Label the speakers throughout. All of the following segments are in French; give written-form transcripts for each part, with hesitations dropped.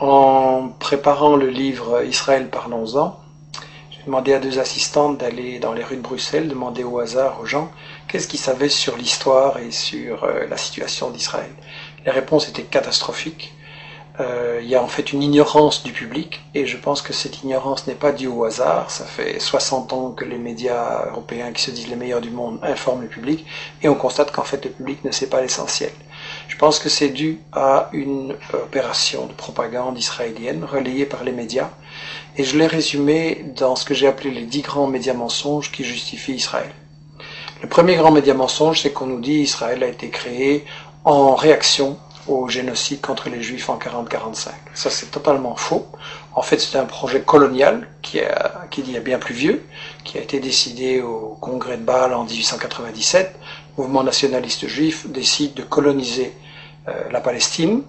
Speaker 1: En préparant le livre Israël, parlons-en, j'ai demandé à 2 assistantes d'aller dans les rues de Bruxelles, demander au hasard aux gens qu'est-ce qu'ils savaient sur l'histoire et sur la situation d'Israël. Les réponses étaient catastrophiques. Il y a en fait une ignorance du public, et je pense que cette ignorance n'est pas due au hasard. Ça fait 60 ans que les médias européens, qui se disent les meilleurs du monde, informent le public, et on constate qu'en fait le public ne sait pas l'essentiel. Je pense que c'est dû à une opération de propagande israélienne relayée par les médias, et je l'ai résumé dans ce que j'ai appelé les 10 grands médias mensonges qui justifient Israël. Le premier grand média mensonge, c'est qu'on nous dit Israël a été créé en réaction au génocide contre les Juifs en 40-45. Ça, c'est totalement faux. En fait, c'est un projet colonial qui est bien plus vieux, qui a été décidé au congrès de Bâle en 1897. Le mouvement nationaliste juif décide de coloniser la Palestine.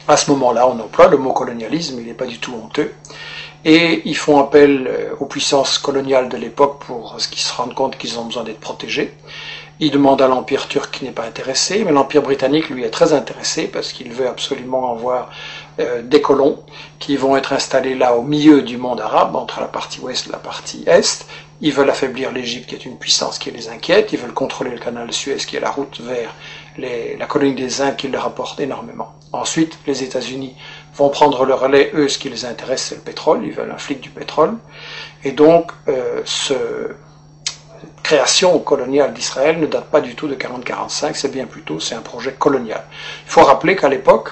Speaker 1: À ce moment-là, on emploie le mot colonialisme, il n'est pas du tout honteux. Et ils font appel aux puissances coloniales de l'époque pour qu'ils se rendent compte qu'ils ont besoin d'être protégés. Ils demandent à l'Empire turc qui n'est pas intéressé, mais l'Empire britannique, lui, est très intéressé parce qu'il veut absolument avoir des colons qui vont être installés là au milieu du monde arabe, entre la partie ouest et la partie est. Ils veulent affaiblir l'Égypte, qui est une puissance qui les inquiète. Ils veulent contrôler le canal de Suez, qui est la route vers la colonie des Indes, qui leur rapporte énormément. Ensuite, les États-Unis vont prendre le relais. Eux, ce qui les intéresse, c'est le pétrole. Ils veulent un flic du pétrole. Et donc, création coloniale d'Israël ne date pas du tout de 40-45, c'est bien plus tôt, c'est un projet colonial. Il faut rappeler qu'à l'époque,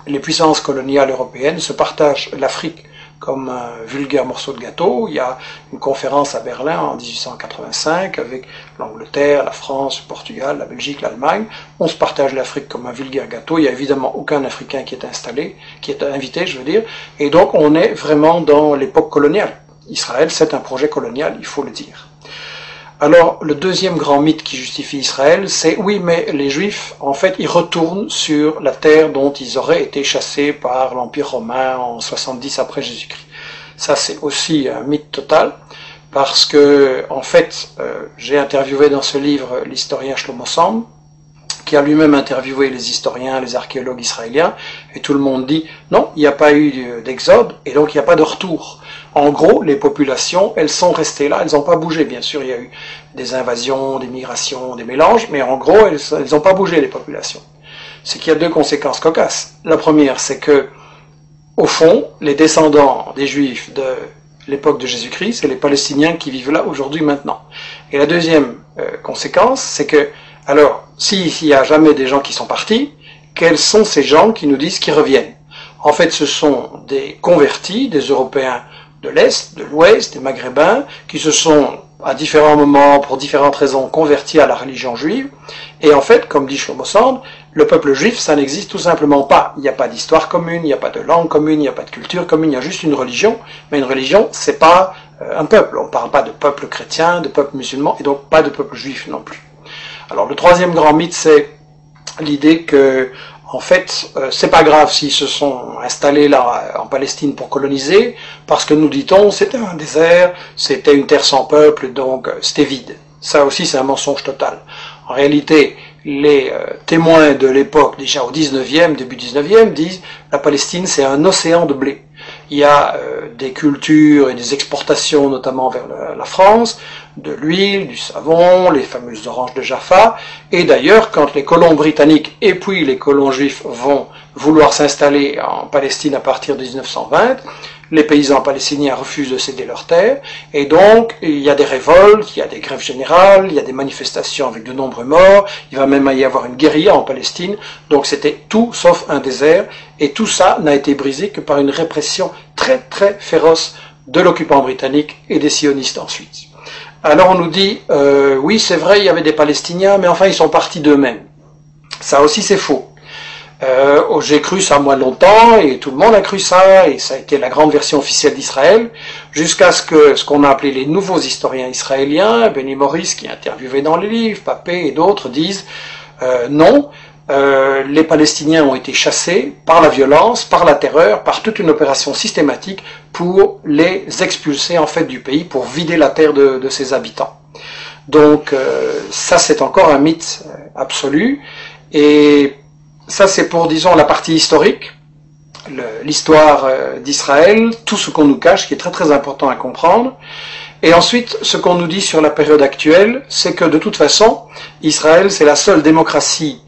Speaker 1: les puissances coloniales européennes se partagent l'Afrique comme un vulgaire morceau de gâteau. Il y a une conférence à Berlin en 1885 avec l'Angleterre, la France, le Portugal, la Belgique, l'Allemagne. On se partage l'Afrique comme un vulgaire gâteau. Il n'y a évidemment aucun Africain qui est invité, je veux dire. Et donc on est vraiment dans l'époque coloniale. Israël, c'est un projet colonial, il faut le dire. Alors, le deuxième grand mythe qui justifie Israël, c'est oui, mais les Juifs, en fait, ils retournent sur la terre dont ils auraient été chassés par l'Empire romain en 70 après Jésus-Christ. Ça, c'est aussi un mythe total, parce que, en fait, j'ai interviewé dans ce livre l'historien Shlomo Sand, qui a lui-même interviewé les historiens, les archéologues israéliens, et tout le monde dit non, il n'y a pas eu d'exode, et donc il n'y a pas de retour. En gros, les populations, elles sont restées là, elles n'ont pas bougé. Bien sûr, il y a eu des invasions, des migrations, des mélanges, mais en gros, elles n'ont pas bougé, les populations. C'est qu'il y a 2 conséquences cocasses. La première, c'est que, au fond, les descendants des Juifs de l'époque de Jésus-Christ, c'est les Palestiniens qui vivent là aujourd'hui, maintenant. Et la deuxième conséquence, c'est que, alors, s'il n'y a jamais des gens qui sont partis, quels sont ces gens qui nous disent qu'ils reviennent? En fait, ce sont des convertis, des Européens de l'Est, de l'Ouest, des Maghrébins, qui se sont, à différents moments, pour différentes raisons, convertis à la religion juive. Et en fait, comme dit Shlomo Sand, le peuple juif, ça n'existe tout simplement pas. Il n'y a pas d'histoire commune, il n'y a pas de langue commune, il n'y a pas de culture commune, il y a juste une religion. Mais une religion, c'est pas un peuple. On ne parle pas de peuple chrétien, de peuple musulman, et donc pas de peuple juif non plus. Alors le troisième grand mythe, c'est l'idée que, en fait, c'est pas grave s'ils se sont installés là en Palestine pour coloniser, parce que nous dit-on, c'était un désert, c'était une terre sans peuple, donc c'était vide. Ça aussi, c'est un mensonge total. En réalité, les témoins de l'époque, déjà au 19e, début 19e, disent la Palestine, c'est un océan de blé. Il y a des cultures et des exportations, notamment vers la France, de l'huile, du savon, les fameuses oranges de Jaffa. Et d'ailleurs, quand les colons britanniques et puis les colons juifs vont vouloir s'installer en Palestine à partir de 1920, les paysans palestiniens refusent de céder leurs terres, et donc il y a des révoltes, il y a des grèves générales, il y a des manifestations avec de nombreux morts, il va même y avoir une guérilla en Palestine, donc c'était tout sauf un désert, et tout ça n'a été brisé que par une répression très très féroce de l'occupant britannique et des sionistes ensuite. Alors on nous dit, oui c'est vrai, il y avait des Palestiniens, mais enfin ils sont partis d'eux-mêmes. Ça aussi c'est faux. J'ai cru ça moi longtemps, et tout le monde a cru ça, et ça a été la grande version officielle d'Israël, jusqu'à ce qu'on a appelé les nouveaux historiens israéliens, Benny Morris qui est interviewé dans les livres, Papé et d'autres disent non, les Palestiniens ont été chassés par la violence, par la terreur, par toute une opération systématique pour les expulser en fait du pays, pour vider la terre de ses habitants. Donc ça c'est encore un mythe absolu, et ça c'est pour, disons, la partie historique. l'histoire d'Israël, tout ce qu'on nous cache, qui est très très important à comprendre. Et ensuite, ce qu'on nous dit sur la période actuelle, c'est que de toute façon, Israël, c'est la seule démocratie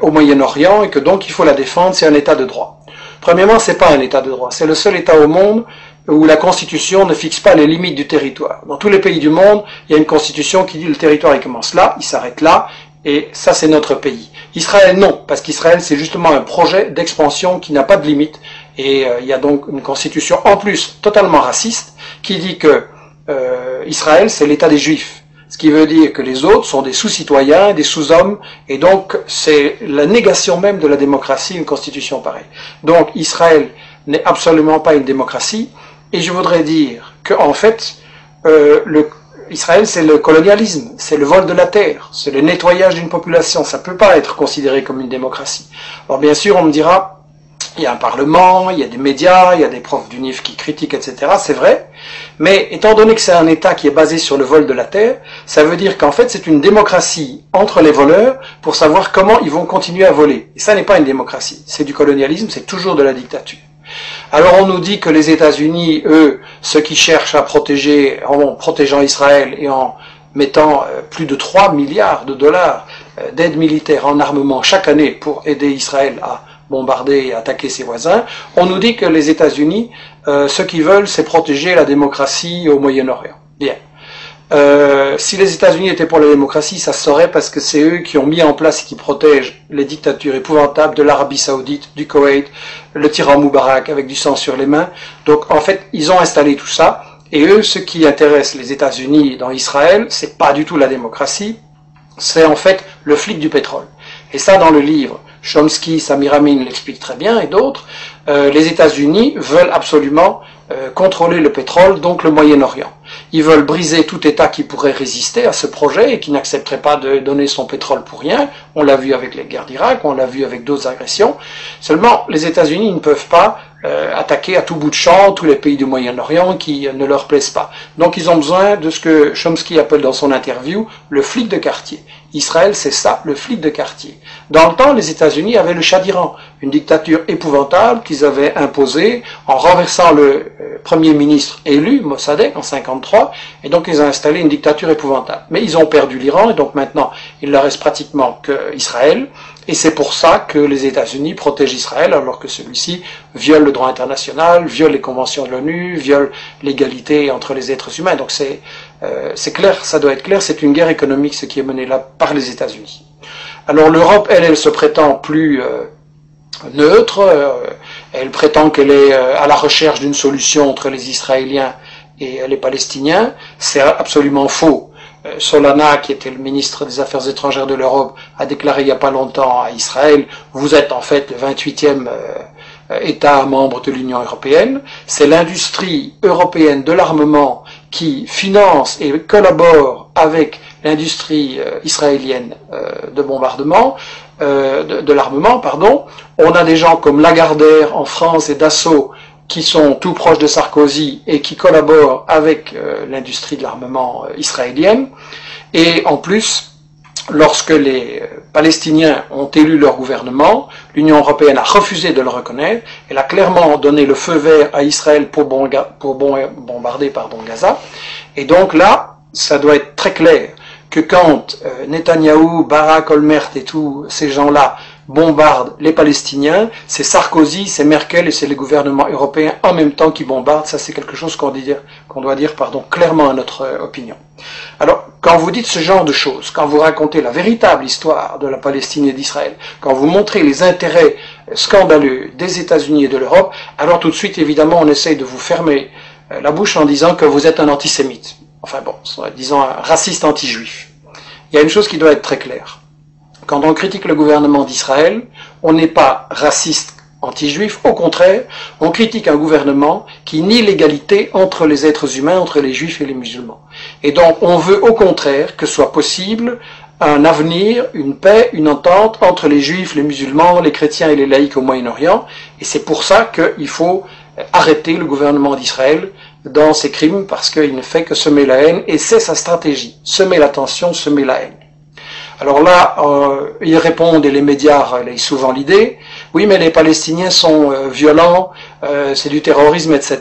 Speaker 1: au Moyen-Orient et que donc il faut la défendre, c'est un État de droit. Premièrement, c'est pas un État de droit, c'est le seul État au monde où la Constitution ne fixe pas les limites du territoire. Dans tous les pays du monde, il y a une Constitution qui dit le territoire il commence là, il s'arrête là, et ça c'est notre pays. Israël non, parce qu'Israël c'est justement un projet d'expansion qui n'a pas de limite, et il y a donc une Constitution en plus totalement raciste qui dit que Israël c'est l'État des Juifs. Ce qui veut dire que les autres sont des sous-citoyens, des sous-hommes, et donc c'est la négation même de la démocratie, une constitution pareille. Donc Israël n'est absolument pas une démocratie, et je voudrais dire qu'en fait, Israël c'est le colonialisme, c'est le vol de la terre, c'est le nettoyage d'une population, ça ne peut pas être considéré comme une démocratie. Alors bien sûr on me dira, il y a un parlement, il y a des médias, il y a des profs d'UNIF qui critiquent, etc. C'est vrai, mais étant donné que c'est un État qui est basé sur le vol de la terre, ça veut dire qu'en fait c'est une démocratie entre les voleurs pour savoir comment ils vont continuer à voler. Et ça n'est pas une démocratie, c'est du colonialisme, c'est toujours de la dictature. Alors on nous dit que les États-Unis, eux, ceux qui cherchent à protéger, en protégeant Israël et en mettant plus de 3 milliards de dollars d'aide militaire en armement chaque année pour aider Israël à bombarder et attaquer ses voisins, on nous dit que les États-Unis, ce qu'ils veulent, c'est protéger la démocratie au Moyen-Orient. Bien. Si les États-Unis étaient pour la démocratie, ça se saurait parce que c'est eux qui ont mis en place et qui protègent les dictatures épouvantables de l'Arabie Saoudite, du Koweït, le tyran Moubarak avec du sang sur les mains. Donc en fait, ils ont installé tout ça. Et eux, ce qui intéresse les États-Unis dans Israël, c'est pas du tout la démocratie, c'est en fait le flic du pétrole. Et ça, dans le livre, Chomsky, Samir Amin l'explique très bien, et d'autres, les États-Unis veulent absolument contrôler le pétrole, donc le Moyen-Orient. Ils veulent briser tout État qui pourrait résister à ce projet et qui n'accepterait pas de donner son pétrole pour rien. On l'a vu avec les guerres d'Irak, on l'a vu avec d'autres agressions. Seulement, les États-Unis ne peuvent pas attaquer à tout bout de champ tous les pays du Moyen-Orient qui ne leur plaisent pas. Donc ils ont besoin de ce que Chomsky appelle dans son interview le flic de quartier. Israël, c'est ça, le flic de quartier. Dans le temps, les États-Unis avaient le Shah d'Iran, une dictature épouvantable qu'ils avaient imposée en renversant le premier ministre élu, Mossadegh, en 1953, et donc ils ont installé une dictature épouvantable. Mais ils ont perdu l'Iran, et donc maintenant, il ne leur reste pratiquement qu'Israël, et c'est pour ça que les États-Unis protègent Israël, alors que celui-ci viole le droit international, viole les conventions de l'ONU, viole l'égalité entre les êtres humains. Donc c'est clair, ça doit être clair, c'est une guerre économique ce qui est menée là par les États-Unis. Alors l'Europe, elle se prétend plus neutre, elle prétend qu'elle est à la recherche d'une solution entre les Israéliens et les Palestiniens. C'est absolument faux. Solana, qui était le ministre des Affaires étrangères de l'Europe, a déclaré il n'y a pas longtemps à Israël, vous êtes en fait le 28e État membre de l'Union européenne. C'est l'industrie européenne de l'armement qui finance et collabore avec l'industrie israélienne de bombardement, de l'armement, pardon. On a des gens comme Lagardère en France et Dassault qui sont tout proches de Sarkozy et qui collaborent avec l'industrie de l'armement israélienne. Et en plus, lorsque les Palestiniens ont élu leur gouvernement, l'Union européenne a refusé de le reconnaître. Elle a clairement donné le feu vert à Israël pour bombarder Gaza. Et donc là, ça doit être très clair que quand Netanyahou, Barak, Olmert et tous ces gens-là bombardent les Palestiniens, c'est Sarkozy, c'est Merkel et c'est les gouvernements européens en même temps qui bombardent. Ça, c'est quelque chose qu'on doit dire clairement à notre opinion. Alors, quand vous dites ce genre de choses, quand vous racontez la véritable histoire de la Palestine et d'Israël, quand vous montrez les intérêts scandaleux des États-Unis et de l'Europe, alors tout de suite, évidemment, on essaye de vous fermer la bouche en disant que vous êtes un antisémite. Enfin bon, disons un raciste anti-juif. Il y a une chose qui doit être très claire. Quand on critique le gouvernement d'Israël, on n'est pas raciste anti-juif, au contraire, on critique un gouvernement qui nie l'égalité entre les êtres humains, entre les juifs et les musulmans. Et donc on veut au contraire que soit possible un avenir, une paix, une entente entre les juifs, les musulmans, les chrétiens et les laïcs au Moyen-Orient, et c'est pour ça qu'il faut arrêter le gouvernement d'Israël dans ses crimes, parce qu'il ne fait que semer la haine, et c'est sa stratégie, semer la tension, semer la haine. Alors là, ils répondent, et les médias relayent souvent l'idée, oui, mais les Palestiniens sont violents, c'est du terrorisme, etc.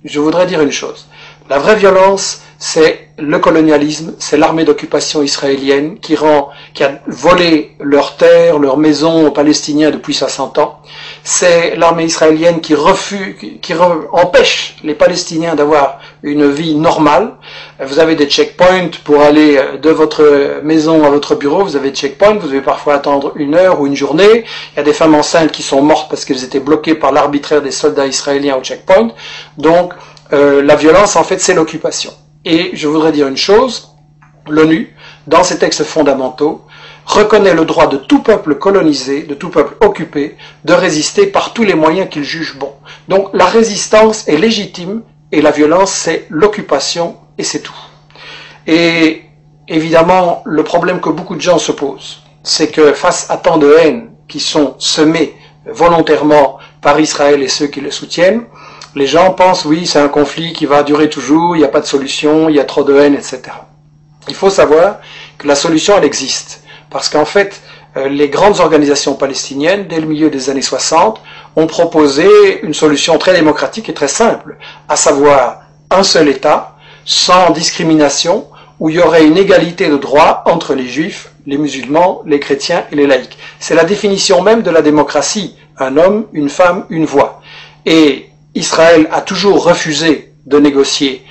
Speaker 1: Je voudrais dire une chose. La vraie violence, c'est le colonialisme, c'est l'armée d'occupation israélienne qui a volé leurs terres, leurs maisons aux Palestiniens depuis 60 ans. C'est l'armée israélienne qui empêche les Palestiniens d'avoir une vie normale. Vous avez des checkpoints pour aller de votre maison à votre bureau, vous avez des checkpoints, vous devez parfois attendre 1 heure ou une journée. Il y a des femmes enceintes qui sont mortes parce qu'elles étaient bloquées par l'arbitraire des soldats israéliens au checkpoint. Donc, la violence, en fait, c'est l'occupation. Et je voudrais dire une chose, l'ONU, dans ses textes fondamentaux, reconnaît le droit de tout peuple colonisé, de tout peuple occupé, de résister par tous les moyens qu'il juge bons. Donc la résistance est légitime et la violence, c'est l'occupation et c'est tout. Et évidemment, le problème que beaucoup de gens se posent, c'est que face à tant de haine qui sont semées volontairement par Israël et ceux qui le soutiennent, les gens pensent, oui, c'est un conflit qui va durer toujours, il n'y a pas de solution, il y a trop de haine, etc. Il faut savoir que la solution, elle existe. Parce qu'en fait, les grandes organisations palestiniennes, dès le milieu des années 60, ont proposé une solution très démocratique et très simple, à savoir un seul État, sans discrimination, où il y aurait une égalité de droits entre les juifs, les musulmans, les chrétiens et les laïcs. C'est la définition même de la démocratie, un homme, une femme, une voix. Et Israël a toujours refusé de négocier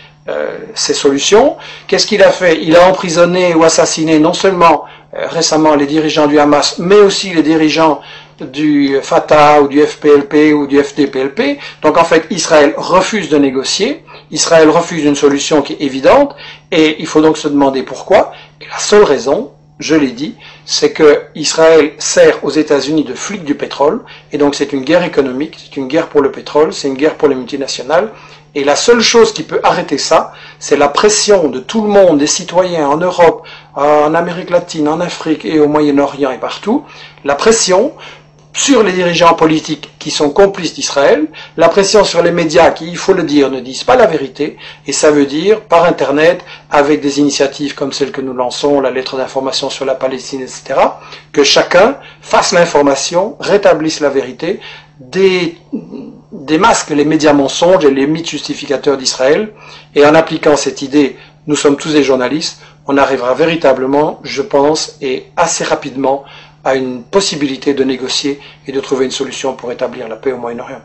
Speaker 1: ces solutions. Qu'est-ce qu'il a fait? Il a emprisonné ou assassiné non seulement récemment les dirigeants du Hamas, mais aussi les dirigeants du Fatah ou du FPLP ou du FDPLP. Donc en fait, Israël refuse de négocier, Israël refuse une solution qui est évidente, et il faut donc se demander pourquoi. Et la seule raison, je l'ai dit, c'est que Israël sert aux États-Unis de flic du pétrole, et donc c'est une guerre économique, c'est une guerre pour le pétrole, c'est une guerre pour les multinationales, et la seule chose qui peut arrêter ça, c'est la pression de tout le monde, des citoyens en Europe, en Amérique latine, en Afrique et au Moyen-Orient et partout, la pression sur les dirigeants politiques qui sont complices d'Israël, la pression sur les médias qui, il faut le dire, ne disent pas la vérité, et ça veut dire, par Internet, avec des initiatives comme celle que nous lançons, la lettre d'information sur la Palestine, etc., que chacun fasse l'information, rétablisse la vérité, démasque les médias mensonges et les mythes justificateurs d'Israël, et en appliquant cette idée, nous sommes tous des journalistes, on arrivera véritablement, je pense, et assez rapidement, à une possibilité de négocier et de trouver une solution pour établir la paix au Moyen-Orient.